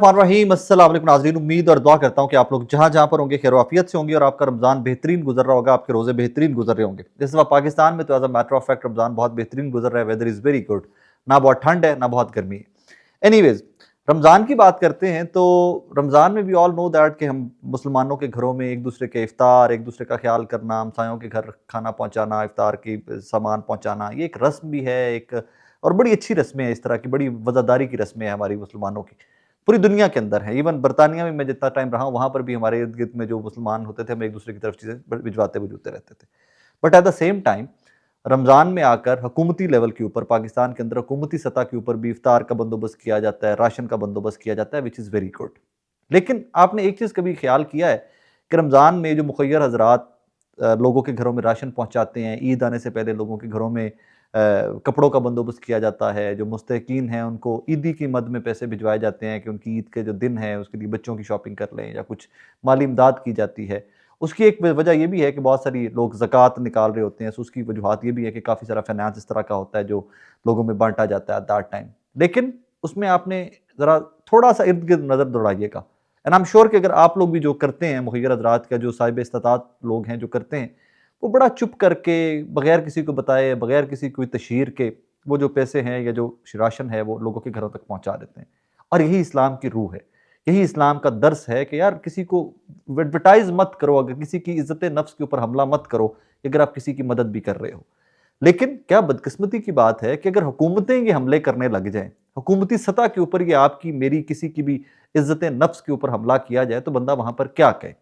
बिस्मिल्लाहिर्रहमानिर्रहीम। अस्सलाम वालेकुम नाज़रीन, उम्मीद और दुआ करता हूँ कि आप लोग जहाँ जहाँ पर होंगे खैर आफियत से होंगे और आपका रमज़ान बेहतरीन गुजर रहा होगा, आपके रोज़े बेहतरीन गुजर रहे होंगे। इस दफ़ा पाकिस्तान में तो as a matter of fact Ramzan बहुत बेहतरीन गुजर रहा है। वेदर इज़ वेरी गुड, ना बहुत ठंड है ना बहुत गर्मी है। एनीवेज, रमज़ान की बात करते हैं तो रमज़ान में वी ऑल नो दैट कि हम मुसलमानों के घरों में एक दूसरे के इफ्तार, एक दूसरे का ख्याल करना, हमसायों के घर खाना पहुँचाना, इफ्तार की सामान पहुँचाना, ये एक रस्म भी है एक, और बड़ी अच्छी रस्में हैं। इस तरह की बड़ी वज़ादारी की रस्में हैं हमारी मुसलमानों की, पूरी दुनिया के अंदर है। इवन बरतानिया में मैं जितना टाइम रहा हूँ वहाँ पर भी हमारे इर्द गिर्द में जो मुसलमान होते थे हम एक दूसरे की तरफ चीज़ें भिजवाते भिजवाते रहते थे। But at the same time Ramzan में आकर हुकूमती लेवल के ऊपर पाकिस्तान के अंदर हुकूमती सतह के ऊपर भी इफ्तार का बंदोबस्त किया जाता है, राशन का बंदोबस्त किया जाता है, विच इज़ वेरी गुड। लेकिन आपने एक चीज़ कभी ख्याल किया है कि रमज़ान में जो मुखय्यर हजरात लोगों के घरों में राशन पहुँचाते हैं, ईद आने से पहले लोगों के घरों में कपड़ों का बंदोबस्त किया जाता है, जो मुस्तहीक़ीन हैं उनको ईदी की मद में पैसे भिजवाए जाते हैं कि उनकी ईद के जो दिन है उसके लिए बच्चों की शॉपिंग कर लें या कुछ माली इमदाद की जाती है। उसकी एक वजह ये भी है कि बहुत सारी लोग ज़कात निकाल रहे होते हैं, सो उसकी वजूहात ये भी है कि काफ़ी सारा फाइनेंस इस तरह का होता है जो लोगों में बाँटा जाता है एट दैट टाइम। लेकिन उसमें आपने ज़रा थोड़ा-सा इर्द-गिर्द नज़र दौड़ाइएगा, एंड आई एम श्योर कि अगर आप लोग भी जो करते हैं मुखय्यर हज़रात का जो साहिब इस्तात लोग हैं जो करते हैं, वो बड़ा चुप करके, बगैर किसी को बताए, बगैर किसी कोई तशहीर के, वो जो पैसे हैं या जो राशन है वो लोगों के घरों तक पहुँचा देते हैं। और यही इस्लाम की रूह है, यही इस्लाम का दर्स है कि यार किसी को एडवर्टाइज़ मत करो, अगर किसी की इज़्ज़त नफ्स के ऊपर हमला मत करो, अगर आप किसी की मदद भी कर रहे हो। लेकिन क्या बदकिस्मती की बात है कि अगर हुकूमतें ये हमले करने लग जाएँ, हुकूमती सतह के ऊपर ये आपकी, मेरी, किसी की भी इज़्ज़त नफ्स के ऊपर हमला किया जाए, तो बंदा वहाँ पर क्या कहे?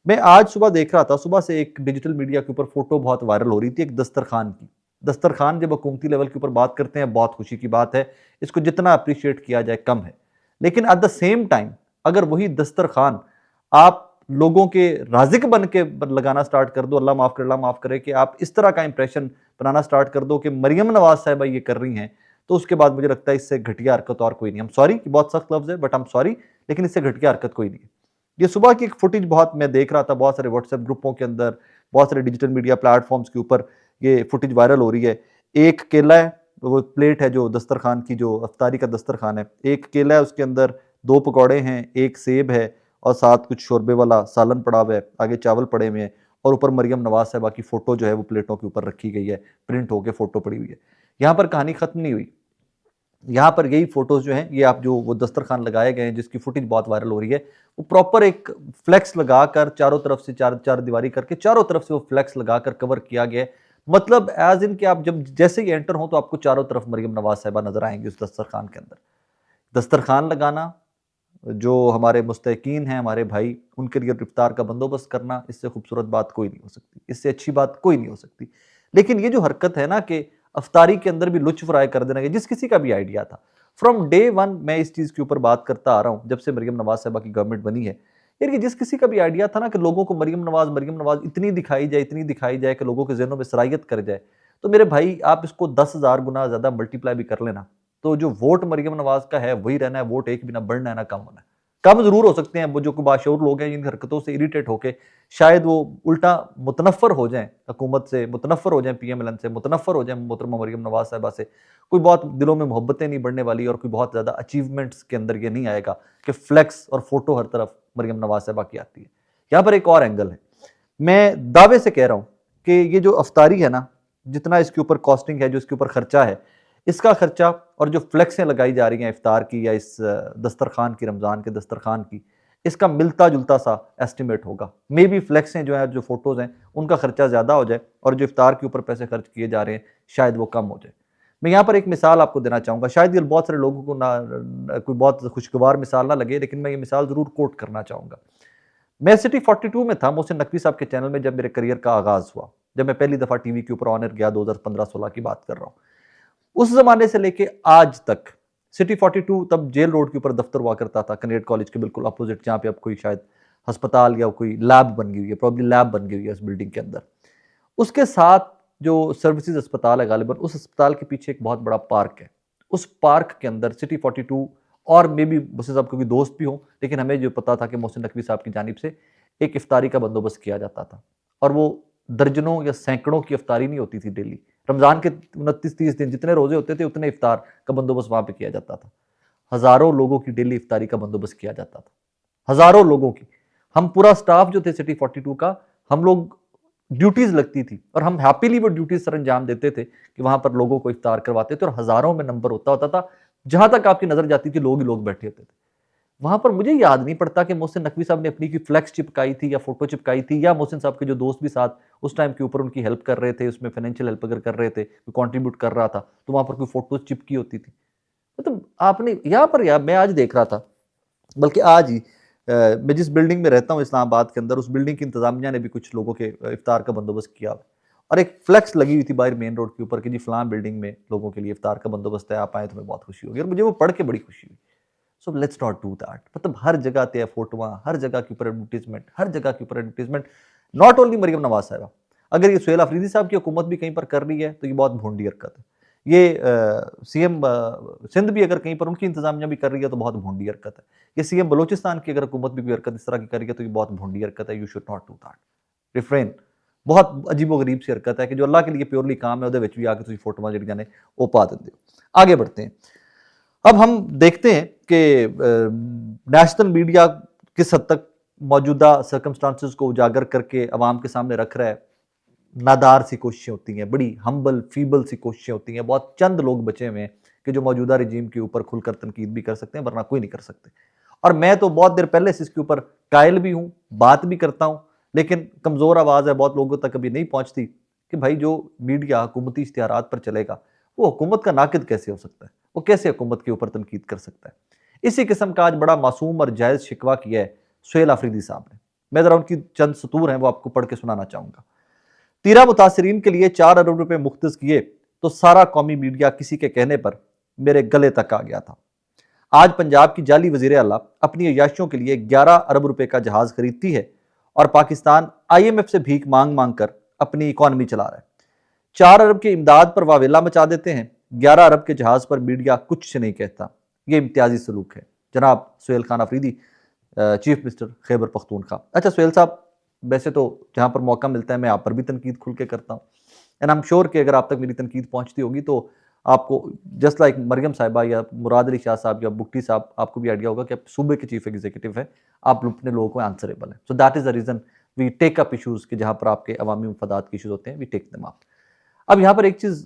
मैं आज सुबह देख रहा था, सुबह से एक डिजिटल मीडिया के ऊपर फोटो बहुत वायरल हो रही थी एक दस्तरखान की। दस्तरखान जब हुकूमती लेवल के ऊपर बात करते हैं बहुत खुशी की बात है, इसको जितना अप्रिशिएट किया जाए कम है। लेकिन एट द सेम टाइम अगर वही दस्तरखान आप लोगों के राज़िक बन के लगाना स्टार्ट कर दो, अल्लाह माफ़ करे कि आप इस तरह का इंप्रेशन बनाना स्टार्ट कर दो कि मरियम नवाज़ साहिबा ये कर रही हैं, तो उसके बाद मुझे लगता है इससे घटिया हरकत और कोई नहीं। आई एम सॉरी कि बहुत सख्त लफ्ज़ है, बट आई एम सॉरी, लेकिन इससे घटिया हरकत कोई नहीं है। ये सुबह की एक फुटेज बहुत मैं देख रहा था, बहुत सारे व्हाट्सएप ग्रुपों के अंदर, बहुत सारे डिजिटल मीडिया प्लेटफॉर्म्स के ऊपर ये फुटेज वायरल हो रही है। एक केला है, वो प्लेट है जो दस्तरखान की, जो अफ्तारी का दस्तरखान है, एक केला है, उसके अंदर 2 पकौड़े हैं, एक सेब है और साथ कुछ शोरबे वाला सालन पड़ा हुआ है, आगे चावल पड़े हुए हैं और ऊपर मरियम नवाज साहिबा की फ़ोटो जो है वो प्लेटों के ऊपर रखी गई है, प्रिंट होके फ़ोटो पड़ी हुई है। यहाँ पर कहानी ख़त्म नहीं हुई। यहाँ पर यही फोटोज जो हैं, ये आप जो वो दस्तरखान लगाए गए हैं जिसकी फुटेज बहुत वायरल हो रही है, वो प्रॉपर एक फ्लेक्स लगाकर चारों तरफ से चार दीवारी करके चारों तरफ से वो फ्लेक्स लगाकर कवर किया गया है। मतलब एज इन कि आप जब जैसे ही एंटर हो तो आपको चारों तरफ मरियम नवाज साहिबा नजर आएंगी उस दस्तरखान के अंदर। दस्तरखान लगाना, जो हमारे मुस्तहीकीन हैं, हमारे भाई, उनके लिए इफ्तार का बंदोबस्त करना, इससे खूबसूरत बात कोई नहीं हो सकती, इससे अच्छी बात कोई नहीं हो सकती। लेकिन ये जो हरकत है ना कि अफ्तारी के अंदर भी लुत्फ फ्राई कर देना, जिस किसी का भी आइडिया था, फ्रॉम डे वन मैं इस चीज़ के ऊपर बात करता आ रहा हूँ जब से मरियम नवाज साहिबा की गवर्नमेंट बनी है। यार ये जिस किसी का भी आइडिया था ना कि लोगों को मरियम नवाज इतनी दिखाई जाए कि लोगों के जहनों में सरायत कर जाए, तो मेरे भाई आप इसको 10,000 गुना ज़्यादा मल्टीप्लाई भी कर लेना, तो जो वोट मरियम नवाज का है वही रहना है, वोट एक भी ना बढ़ना है ना कम होना है। कम जरूर हो सकते हैं, वो जो बाशऊर लोग हैं जिन हरकतों से इरिटेट होके शायद वो उल्टा मुतनफ़र हो जाएं, हुकूमत से मुतनफ़र हो जाएं, पीएमएलएन से मुतनफ़र हो जाएं, मोहतरमा मरियम नवाज साहिबा से। कोई बहुत दिलों में मोहब्बतें नहीं बढ़ने वाली और कोई बहुत ज़्यादा अचीवमेंट्स के अंदर ये नहीं आएगा कि फ्लैक्स और फोटो हर तरफ मरियम नवाज साहिबा की आती है। यहाँ पर एक और एंगल है, मैं दावे से कह रहा हूँ कि ये जो अफ्तारी है ना, जितना इसके ऊपर कॉस्टिंग है, जो इसके ऊपर खर्चा है, इसका खर्चा और जो फ्लेक्सें लगाई जा रही हैं इफ्तार की या इस दस्तरखान की, रमज़ान के दस्तरखान की, इसका मिलता जुलता सा एस्टिमेट होगा। मे बी फ्लेक्सें जो है, जो फोटोज़ हैं, उनका खर्चा ज़्यादा हो जाए और जो इफ्तार के ऊपर पैसे खर्च किए जा रहे हैं शायद वो कम हो जाए। मैं यहाँ पर एक मिसाल आपको देना चाहूँगा, शायद ये बहुत सारे लोगों को कोई बहुत खुशगवार मिसाल ना लगे, लेकिन मैं ये मिसाल ज़रूर कोट करना चाहूँगा। मैं सिटी 42 में था, मोहसिन नकवी साहब के चैनल में, जब मेरे करियर का आगाज़ हुआ, जब मैं पहली दफ़ा टीवी के ऊपर ऑन एयर गया, 2015-16 की बात कर रहा हूँ। उस ज़माने से लेके आज तक सिटी 42 तब जेल रोड के ऊपर दफ्तर हुआ करता था, कनेट कॉलेज के बिल्कुल अपोजिट, जहाँ पे अब कोई शायद अस्पताल या कोई लैब बन गई हुई है, प्रॉब्ली लैब बन गई हुई है उस बिल्डिंग के अंदर। उसके साथ जो सर्विसेज अस्पताल है गालिबन, उस अस्पताल के पीछे एक बहुत बड़ा पार्क है। उस पार्क के अंदर सिटी 42 और मे बी मोहसिन साहब क्योंकि दोस्त भी हों, लेकिन हमें जो पता था कि मोहसिन नकवी साहब की जानिब से एक इफ्तारी का बंदोबस्त किया जाता था, और वो दर्जनों या सैकड़ों की इफ्तारी नहीं होती थी डेली। रमज़ान के 29-30 दिन जितने रोजे होते थे उतने इफ्तार का बंदोबस्त वहाँ पे किया जाता था। हजारों लोगों की डेली इफ्तारी का बंदोबस्त किया जाता था, हजारों लोगों की। हम पूरा स्टाफ जो थे सिटी 42 का, हम लोग ड्यूटीज लगती थी और हम हैप्पीली वो ड्यूटीज सर अंजाम देते थे कि वहां पर लोगों को इफ्तार करवाते थे और हजारों में नंबर होता था। जहां तक आपकी नजर जाती थी लोग ही लोग बैठे होते थे वहां पर। मुझे याद नहीं पड़ता कि मोहसिन नकवी साहब ने अपनी की फ्लैक्स चिपकाई थी या फोटो चिपकाई थी, या मोहसिन साहब के जो दोस्त भी साथ उस टाइम के ऊपर उनकी हेल्प कर रहे थे, उसमें फाइनेंशियल हेल्प अगर कर रहे थे, कोई कॉन्ट्रीब्यूट कर रहा था, तो वहां पर कोई फोटो चिपकी होती थी। मतलब आपने यहाँ पर, यार मैं आज देख रहा था, बल्कि आज ही मैं जिस बिल्डिंग में रहता हूँ इस्लामाबाद के अंदर, उस बिल्डिंग की इंतजामिया ने भी कुछ लोगों के इफ्तार का बंदोबस्त किया और एक फ्लेक्स लगी हुई थी बाहर मेन रोड के ऊपर कि जी फलां बिल्डिंग में लोगों के लिए इफ्तार का बंदोबस्त है, आप आए तो हमें बहुत खुशी होगी। और मुझे वो पढ़ के बड़ी खुशी हुई। So let's not do that. मतलब हर जगह ते फोटोआं, हर जगह के ऊपर एडवर्टीजमेंट, हर जगह के ऊपर advertisement. Not only Maryam Nawaz साहिबा, अगर ये सुहेल अफरीदी साहब की हुकूमत भी कहीं पर कर रही है तो ये बहुत भोंडी हरकत है। ये सीएम सिंध भी अगर कहीं पर उनकी इंतजामिया भी कर रही है तो बहुत भोंडी हरकत है। ये सीएम बलोचिस्तान की अगर हुकूमत भी कोई हरकत इस तरह की कर रही है तो ये बहुत भोंडी हरकत है। You should not do that, refrain. बहुत अजीबो गरीब सी हरकत है कि जो अल्लाह के लिए प्योरली काम है उहदे विच भी आके तुसीं फोटोआं जिहड़ियां ने वो पा दिंदे हो। आगे बढ़ते हैं। अब हम देखते हैं कि नेशनल मीडिया किस हद तक मौजूदा सर्कमस्टांसेस को उजागर करके अवाम के सामने रख रहा है। नादार सी कोशिशें होती हैं, बड़ी हम्बल फीबल सी कोशिशें होती हैं। बहुत चंद लोग बचे हुए हैं कि जो मौजूदा रजीम के ऊपर खुलकर तनकीद भी कर सकते हैं, वरना कोई नहीं कर सकते। और मैं तो बहुत देर पहले से इसके ऊपर कायल भी हूँ, बात भी करता हूँ, लेकिन कमज़ोर आवाज़ है, बहुत लोगों तक अभी नहीं पहुँचती कि भाई जो मीडिया हुकूमती इश्तिहारात पर चलेगा वो हुकूमत का नाकिद कैसे हो सकता है, वो कैसे हुकूमत के ऊपर तनकीद कर सकता है। इसी किस्म का आज बड़ा मासूम और जायज़ शिकवा किया है सुहेल अफरीदी साहब ने। मैं ज़रा उनकी चंद सतूर हैं वो आपको पढ़ के सुनाना चाहूँगा। 13 मुतासरीन के लिए 4 अरब रुपए मुख्तस किए तो सारा कौमी मीडिया किसी के कहने पर मेरे गले तक आ गया था। आज पंजाब की जाली वजीर आला अपनी अयाशियों के लिए 11 अरब रुपए का जहाज खरीदती है और पाकिस्तान IMF से भीख मांग मांग कर अपनी इकॉनमी चला रहा है। 4 अरब की इमदाद पर वावेला मचा देते हैं, 11 अरब के जहाज पर मीडिया कुछ नहीं कहता। यह इम्तियाजी सलूक है। जनाब सुहेल खान अफरीदी, चीफ मिनिस्टर खैबर पख्तूनख्वा। अच्छा सुहेल साहब, वैसे तो जहाँ पर मौका मिलता है मैं आप पर भी तनकीद खुल के करता हूँ, एंड आई एम श्योर कि अगर आप तक मेरी तनकीद पहुँचती होगी तो आपको जस्ट लाइक मरियम साहिबा या मुराद अली शाह साहब या बुक्टी साहब, आपको भी आइडिया होगा कि आप सूबे के चीफ एग्जीक्यूटिव हैं, आप अपने लोगों को आंसरेबल हैं। So that is the reason we take up issues कि जहाँ पर आपके अवामी मफादात के इशूज़ होते हैं, वी टेक देम अप। अब यहाँ पर एक चीज़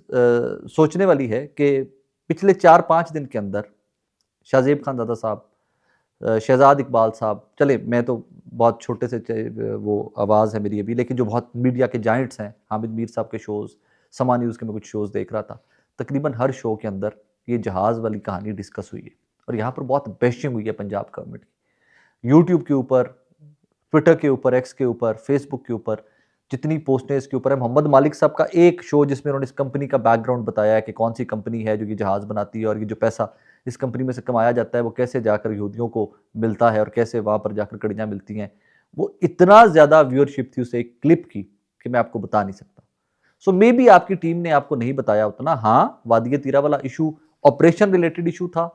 सोचने वाली है कि पिछले 4-5 दिन के अंदर शाहजेब खानज़ादा साहब, शहजाद इकबाल साहब, चले मैं तो बहुत छोटे से वो आवाज़ है मेरी अभी, लेकिन जो बहुत मीडिया के जाइंट्स हैं, हामिद मीर साहब के शोज़, समा न्यूज़ के मैं कुछ शोज़ देख रहा था, तकरीबन हर शो के अंदर ये जहाज़ वाली कहानी डिस्कस हुई है और यहाँ पर बहुत बैशिंग हुई है पंजाब गवर्नमेंट की। यूट्यूब के ऊपर, ट्विटर के ऊपर, एक्स के ऊपर, फेसबुक के ऊपर जितनी पोस्टें इसके ऊपर है। मोहम्मद मालिक साहब का एक शो जिसमें उन्होंने इस कंपनी का बैकग्राउंड बताया है कि कौन सी कंपनी है जो ये जहाज़ बनाती है और ये जो पैसा इस कंपनी में से कमाया जाता है वो कैसे जाकर यहूदियों को मिलता है और कैसे वहाँ पर जाकर कड़ियाँ मिलती हैं। वो इतना ज़्यादा व्यूअरशिप थी उस एक क्लिप की कि मैं आपको बता नहीं सकता। सो मे बी आपकी टीम ने आपको नहीं बताया उतना। हाँ, वादिया तीरा वाला इशू ऑपरेशन रिलेटेड इशू था,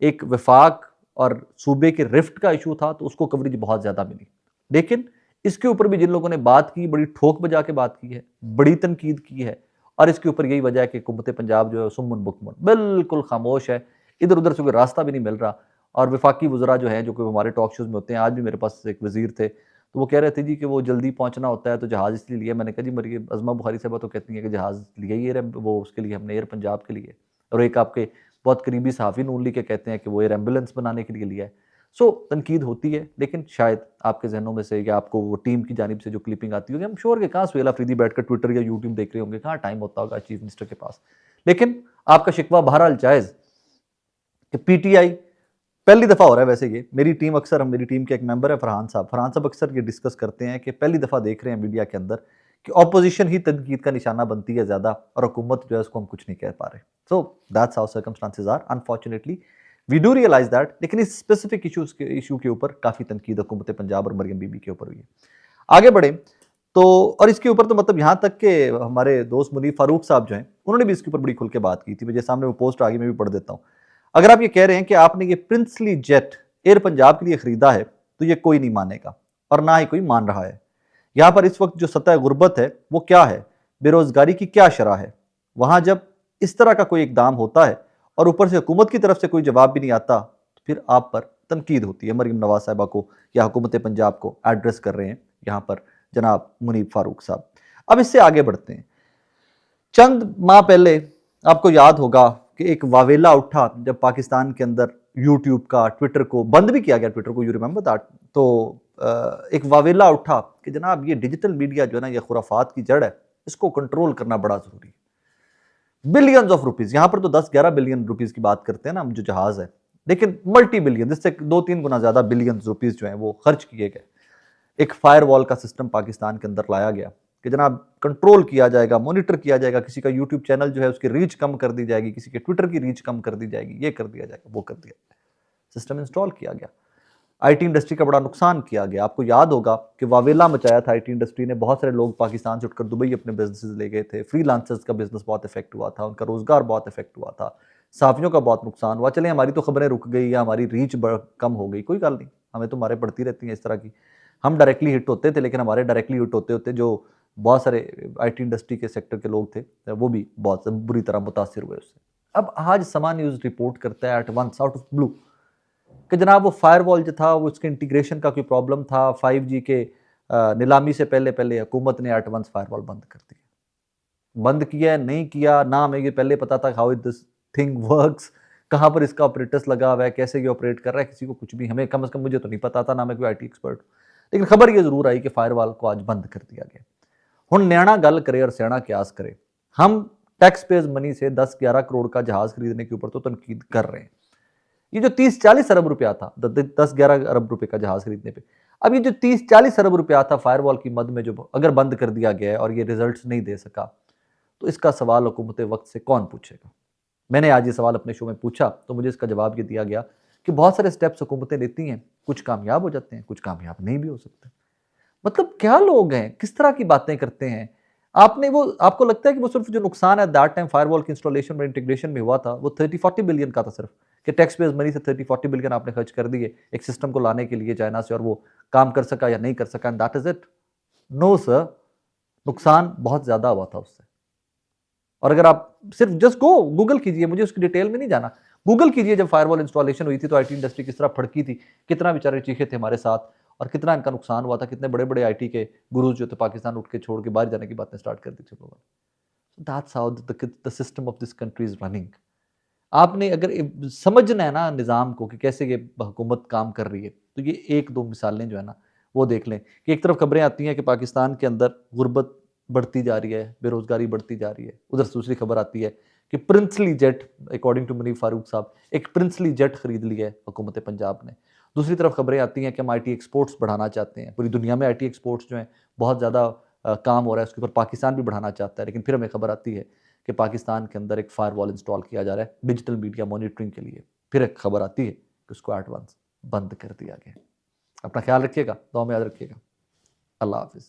एक वफाक और सूबे के रिफ्ट का इशू था, तो उसको कवरेज बहुत ज़्यादा मिली। लेकिन इसके ऊपर भी जिन लोगों ने बात की, बड़ी ठोक बजा के बात की है, बड़ी तनकीद की है, और इसके ऊपर यही वजह है कि हुकूमत पंजाब जो है सुम्मुन बुकमुन बिल्कुल खामोश है, इधर उधर से कोई रास्ता भी नहीं मिल रहा। और वफाकी वज़रा जो हैं, जो कोई हमारे टॉक शोज़ में होते हैं, आज भी मेरे पास एक वज़ीर थे, तो वो कह रहे थे जी कि वो जल्दी पहुंचना होता है तो जहाज़ इसलिए लिया। मैंने कहा जी मेरी अज़मा बुखारी साहबा तो कहती हैं कि जहाज़ लिया ही वो उसके लिए, हमने एयर पंजाब के लिए। और एक आपके बहुत करीबी सहाफ़ी नून लीग के कहते हैं कि वो एयर एम्बुलेंस बनाने के लिए लिया है। सो तनकीद होती है, लेकिन शायद आपके जहनों में से या आपको वो टीम की जानिब से जो क्लिपिंग आती होगी, हम श्योर कि कहाँ सुहेल अफरीदी बैठकर ट्विटर या यूट्यूब देख रहे होंगे, कहाँ टाइम होता होगा चीफ मिनिस्टर के पास। लेकिन आपका शिकवा बहरहाल जायज़ कि PTI पहली दफ़ा हो रहा है। वैसे ये मेरी टीम अक्सर, हम मेरी टीम के एक मेंबर है फरहान साहब अक्सर ये डिस्कस करते हैं कि पहली दफ़ा देख रहे हैं मीडिया के अंदर कि ऑपोजिशन ही तनकीद का निशाना बनती है ज़्यादा और हुकूमत जो है उसको हम कुछ नहीं कह पा रहे। So that's how circumstances are, unfortunately we do realize that. लेकिन इस स्पेसिफिक इशू के ऊपर काफ़ी तनकीद हुकूमत पंजाब और मरियम बीबी के ऊपर हुई है। आगे बढ़े तो, और इसके ऊपर तो मतलब यहाँ तक कि हमारे दोस्त मुनीफ फारूक साहब जो हैं उन्होंने भी इसके ऊपर बड़ी खुल के बात की थी। मुझे सामने वो पोस्ट आगे मैं भी पढ़ देता हूँ। अगर आप ये कह रहे हैं कि आपने ये प्रिंसली जेट एयर पंजाब के लिए खरीदा है तो ये कोई नहीं मानेगा और ना ही कोई मान रहा है। यहाँ पर इस वक्त जो सतह गुर्बत है वो क्या है, बेरोजगारी की क्या शरह है, वहाँ जब इस तरह का कोई इकदाम होता है और ऊपर से हुकूमत की तरफ से कोई जवाब भी नहीं आता, फिर आप पर तनकीद होती है। मरीम नवाज साहिबा को या हुकूमत पंजाब को एड्रेस कर रहे हैं यहाँ पर जनाब मुनीब फारूक साहब। अब इससे आगे बढ़ते हैं। चंद माह पहले आपको याद होगा कि एक वावेला उठा जब पाकिस्तान के अंदर यूट्यूब का, ट्विटर को बंद भी किया गया, ट्विटर को, यू रिमेंबर दैट। तो एक वावेला उठा कि जनाब ये डिजिटल मीडिया जो है ना, ये खुराफात की जड़ है, इसको कंट्रोल करना बड़ा जरूरी है। बिलियंस ऑफ रुपीज, यहां पर तो 10-11 बिलियन रुपीज की बात करते हैं ना हम, जो जहाज है, लेकिन मल्टी बिलियन, जिससे 2-3 गुना ज्यादा बिलियन रुपीज जो है वो खर्च किए गए। एक फायरवॉल का सिस्टम पाकिस्तान के अंदर लाया गया कि जनाब कंट्रोल किया जाएगा, मॉनिटर किया जाएगा, किसी का यूट्यूब चैनल जो है उसकी रीच कम कर दी जाएगी, किसी के ट्विटर की रीच कम कर दी जाएगी, ये कर दिया जाएगा, वो कर दिया जाएगा। सिस्टम इंस्टॉल किया गया। आईटी इंडस्ट्री का बड़ा नुकसान किया गया। आपको याद होगा कि वावेला मचाया था आईटी इंडस्ट्री ने, बहुत सारे लोग पाकिस्तान से उठकर दुबई अपने बिजनेस ले गए थे, फ्रीलांसर्स का बिजनेस बहुत इफेक्ट हुआ था, उनका रोजगार बहुत इफेक्ट हुआ था, सहाफियों का बहुत नुकसान हुआ। चले हमारी तो खबरें रुक गई या हमारी रीच कम हो गई, कोई गल नहीं, हमें तो हमारे पड़ती रहती हैं इस तरह की। हम डायरेक्टली हिट होते थे, लेकिन हमारे डायरेक्टली हिट होते होते जो बहुत सारे आईटी इंडस्ट्री के सेक्टर के लोग थे वो भी बहुत बुरी तरह मुतासिर हुए उससे। अब आज समा न्यूज़ रिपोर्ट करता है at once out of blue कि जनाब वो फायरवॉल जो था वो उसके इंटीग्रेशन का कोई प्रॉब्लम था, 5G के नीलामी से पहले पहले हुकूमत ने एट वंस फायरवॉल बंद कर दिया। बंद किया नहीं किया ना हमें ये पहले पता था हाउ दिस थिंग वर्क्स, कहाँ पर इसका ऑपरेटर्स लगा हुआ है, कैसे ये ऑपरेट कर रहा है, किसी को कुछ भी, हमें कम से कम मुझे तो नहीं पता था, ना मैं कोई आईटी एक्सपर्ट। लेकिन खबर ये जरूर आई कि फायरवॉल को आज बंद कर दिया गया। हुण न्याणा गल करे और स्याणा क्यास करे। हम टैक्स पेज मनी से 10-11 करोड़ का जहाज खरीदने के ऊपर तो तनकीद कर रहे हैं। ये जो 30-40 अरब रुपया था 10-11 अरब रुपए का जहाज खरीदने पे, अब ये जो 30-40 अरब रुपया था फायरवॉल की मद में जो अगर बंद कर दिया गया है और ये रिजल्ट्स नहीं दे सका, तो इसका सवाल हुकूमत वक्त से कौन पूछेगा। मैंने आज ये सवाल अपने शो में पूछा तो मुझे इसका जवाब ये दिया गया कि बहुत सारे स्टेप्स हुकूमतें लेती हैं, कुछ कामयाब हो जाते हैं, कुछ कामयाब नहीं भी हो सकते। मतलब क्या लोग हैं, किस तरह की बातें करते हैं। आपने वो, आपको लगता है कि वो सिर्फ जो नुकसान है दैट टाइम फायरवॉल की इंस्टॉलेशन में, इंटीग्रेशन में हुआ था, वो 30-40 बिलियन का था सिर्फ, कि टैक्स पेज मनी से 30-40 बिलियन आपने खर्च कर दिए एक सिस्टम को लाने के लिए चाइना से, और वो काम कर सका या नहीं कर सका, and that is it. No sir, नुकसान बहुत ज्यादा हुआ था उससे। और अगर आप सिर्फ जस्ट गो गूगल कीजिए, मुझे उसकी डिटेल में नहीं जाना, गूगल कीजिए जब फायरवॉल इंस्टॉलेशन हुई थी तो आईटी इंडस्ट्री किस तरह फड़की थी, कितना बेचारे चीखे थे हमारे साथ, और कितना इनका नुकसान हुआ था, कितने बड़े बड़े आईटी के गुरुज जो थे पाकिस्तान उठ के छोड़ के बाहर जाने की बातें स्टार्ट कर दी थी लोगों ने। That's how the system of this country is running. आपने अगर समझना है ना निज़ाम को कि कैसे ये हुकूमत काम कर रही है, तो ये 1-2 मिसालें जो है ना वो देख लें कि एक तरफ खबरें आती हैं कि पाकिस्तान के अंदर गुर्बत बढ़ती जा रही है, बेरोजगारी बढ़ती जा रही है, उधर से दूसरी खबर आती है कि princely jet, according to Muneeb Farooq साहब, एक प्रिंसली जेट खरीद लिया है हुकूमत पंजाब ने। दूसरी तरफ खबरें आती हैं कि हम आईटी एक्सपोर्ट्स बढ़ाना चाहते हैं, पूरी दुनिया में आईटी एक्सपोर्ट्स जो हैं बहुत ज़्यादा काम हो रहा है, उसके ऊपर पाकिस्तान भी बढ़ाना चाहता है। लेकिन फिर हमें खबर आती है कि पाकिस्तान के अंदर एक फायरवॉल इंस्टॉल किया जा रहा है डिजिटल मीडिया मॉनिटरिंग के लिए। फिर एक खबर आती है कि उसको एट वंस बंद कर दिया गया। अपना ख्याल रखिएगा, दुआ में याद रखिएगा। अल्लाह हाफिज़।